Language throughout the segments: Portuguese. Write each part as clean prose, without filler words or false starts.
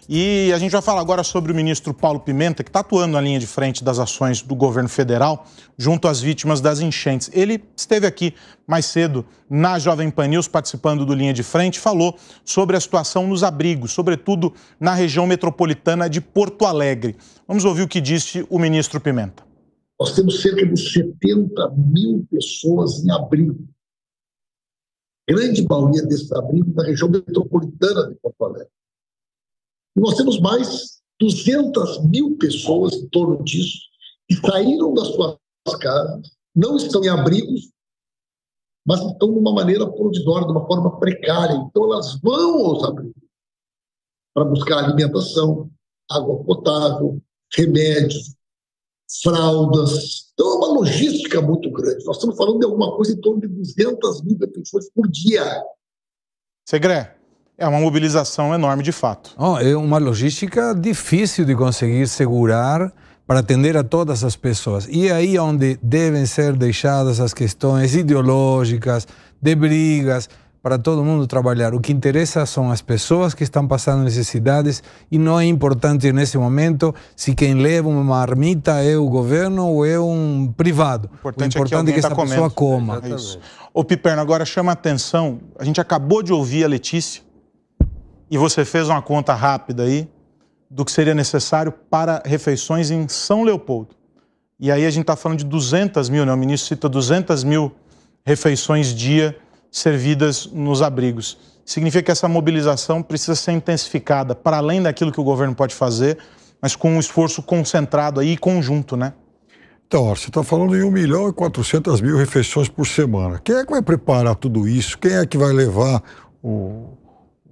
E a gente vai falar agora sobre o ministro Paulo Pimenta, que está atuando na linha de frente das ações do governo federal junto às vítimas das enchentes. Ele esteve aqui mais cedo na Jovem Pan News, participando do Linha de Frente, falou sobre a situação nos abrigos, sobretudo na região metropolitana de Porto Alegre. Vamos ouvir o que disse o ministro Pimenta. Nós temos cerca de 70 mil pessoas em abrigo. Grande maioria desses abrigos na região metropolitana de Porto Alegre. E nós temos mais 200 mil pessoas em torno disso que saíram das suas casas, não estão em abrigos, mas estão de uma maneira provisória, de uma forma precária. Então elas vão aos abrigos para buscar alimentação, água potável, remédios, fraldas. Então é uma logística muito grande. Nós estamos falando de alguma coisa em torno de 200 mil pessoas por dia. Segré, é uma mobilização enorme de fato. É uma logística difícil de conseguir segurar para atender a todas as pessoas. E aí onde devem ser deixadas as questões ideológicas, de brigas, para todo mundo trabalhar. O que interessa são as pessoas que estão passando necessidades e não é importante nesse momento se quem leva uma marmita é o governo ou é um privado. O importante é que essa pessoa coma. É isso. Ô Piperno, agora chama a atenção, a gente acabou de ouvir a Letícia e você fez uma conta rápida aí do que seria necessário para refeições em São Leopoldo. E aí a gente está falando de 200 mil, né? O ministro cita 200 mil refeições dia servidas nos abrigos. Significa que essa mobilização precisa ser intensificada para além daquilo que o governo pode fazer, mas com um esforço concentrado aí e conjunto, né? Então, você está falando em 1.400.000 refeições por semana. Quem é que vai preparar tudo isso? Quem é que vai levar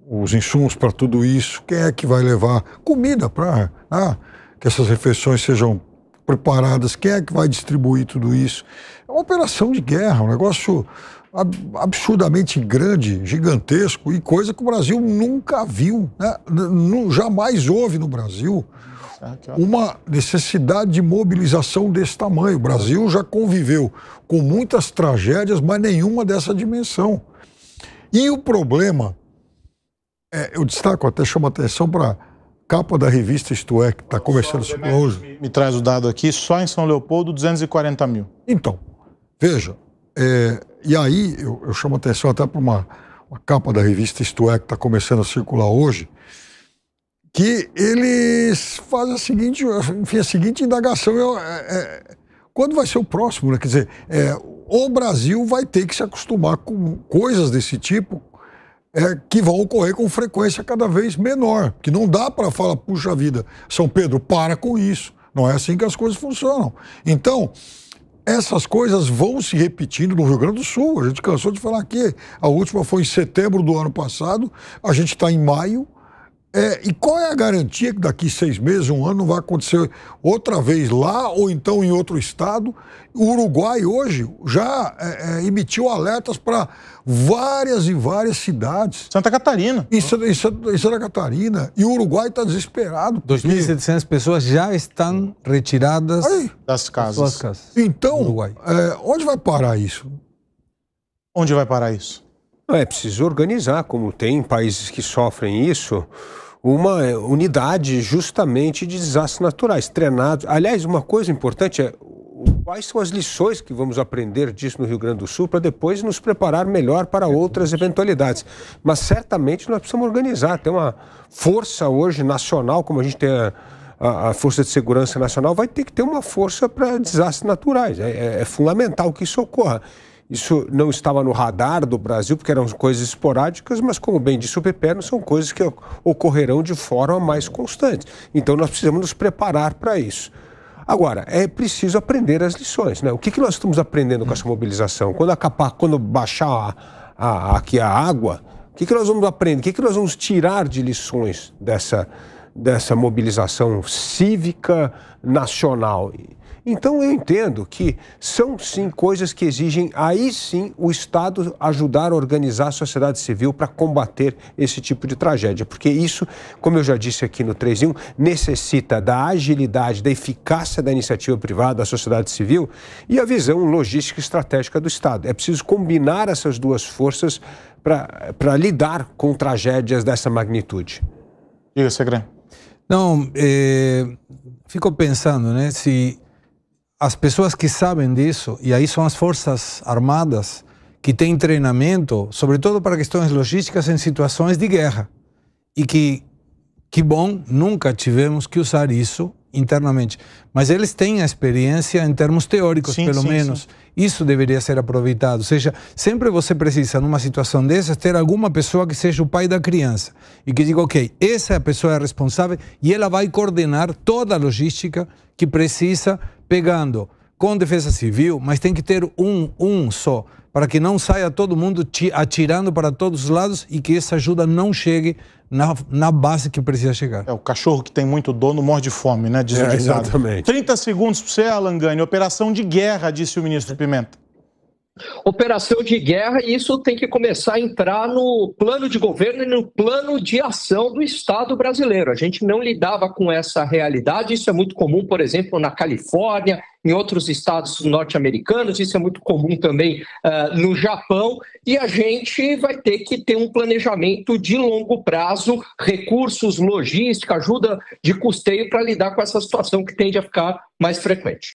os insumos para tudo isso? Quem é que vai levar comida para que essas refeições sejam preparadas? Quem é que vai distribuir tudo isso? É uma operação de guerra, um negócio absurdamente grande, gigantesco e coisa que o Brasil nunca viu, né? Jamais houve no Brasil uma necessidade de mobilização desse tamanho. O Brasil já conviveu com muitas tragédias, mas nenhuma dessa dimensão. E o problema, eu destaco, até chamo a atenção para a capa da revista Isto É, que está começando hoje. Me traz o dado aqui, só em São Leopoldo, 240 mil. Então, veja, e aí eu chamo a atenção até para uma capa da revista Isto É, que está começando a circular hoje, que eles fazem a seguinte indagação. Quando vai ser o próximo, né? Quer dizer, o Brasil vai ter que se acostumar com coisas desse tipo que vão ocorrer com frequência cada vez menor. Que não dá para falar, puxa vida, São Pedro, para com isso. Não é assim que as coisas funcionam. Então, essas coisas vão se repetindo no Rio Grande do Sul. A gente cansou de falar aqui. A última foi em setembro do ano passado. A gente está em maio. E qual é a garantia que daqui 6 meses, 1 ano, não vai acontecer outra vez lá ou então em outro estado? O Uruguai hoje já emitiu alertas para várias e várias cidades. Santa Catarina. Em Santa Catarina. E o Uruguai está desesperado. 2.700 pessoas já estão retiradas das casas. Então, onde vai parar isso? Onde vai parar isso? É preciso organizar, como tem em países que sofrem isso, uma unidade justamente de desastres naturais, treinados. Aliás, uma coisa importante é quais são as lições que vamos aprender disso no Rio Grande do Sul para depois nos preparar melhor para outras eventualidades. Mas certamente nós precisamos organizar, ter uma força hoje nacional, como a gente tem a Força de Segurança Nacional, vai ter que ter uma força para desastres naturais. É fundamental que isso ocorra. Isso não estava no radar do Brasil, porque eram coisas esporádicas, mas, como bem disse o Piperno, são coisas que ocorrerão de forma mais constante. Então, nós precisamos nos preparar para isso. Agora, é preciso aprender as lições, né? O que nós estamos aprendendo com essa mobilização? Quando baixar aqui a água, o que nós vamos aprender? O que nós vamos tirar de lições dessa mobilização cívica nacional? Então eu entendo que são sim coisas que exigem, aí sim, o Estado ajudar a organizar a sociedade civil para combater esse tipo de tragédia. Porque isso, como eu já disse aqui no 3 em 1, necessita da agilidade, da eficácia da iniciativa privada, da sociedade civil e a visão logística e estratégica do Estado. É preciso combinar essas duas forças para lidar com tragédias dessa magnitude. Diga, Segré. Não, fico pensando, né, se as pessoas que sabem disso, e aí são as Forças Armadas, que têm treinamento, sobretudo para questões logísticas em situações de guerra, e que bom, nunca tivemos que usar isso internamente, mas eles têm a experiência em termos teóricos, pelo menos. Isso deveria ser aproveitado. Ou seja, sempre você precisa, numa situação dessas, ter alguma pessoa que seja o pai da criança e que diga, ok, essa pessoa é responsável e ela vai coordenar toda a logística que precisa, pegando com defesa civil, mas tem que ter um só, para que não saia todo mundo atirando para todos os lados e que essa ajuda não chegue na base que precisa chegar. O cachorro que tem muito dono morde fome, né? Diz o ditado. Exatamente. 30 segundos para você, Alan Gani. Operação de guerra, disse o ministro Pimenta. Operação de guerra, e isso tem que começar a entrar no plano de governo e no plano de ação do Estado brasileiro. A gente não lidava com essa realidade, isso é muito comum, por exemplo, na Califórnia, em outros estados norte-americanos, isso é muito comum também no Japão, e a gente vai ter que ter um planejamento de longo prazo, recursos, logística, ajuda de custeio para lidar com essa situação que tende a ficar mais frequente.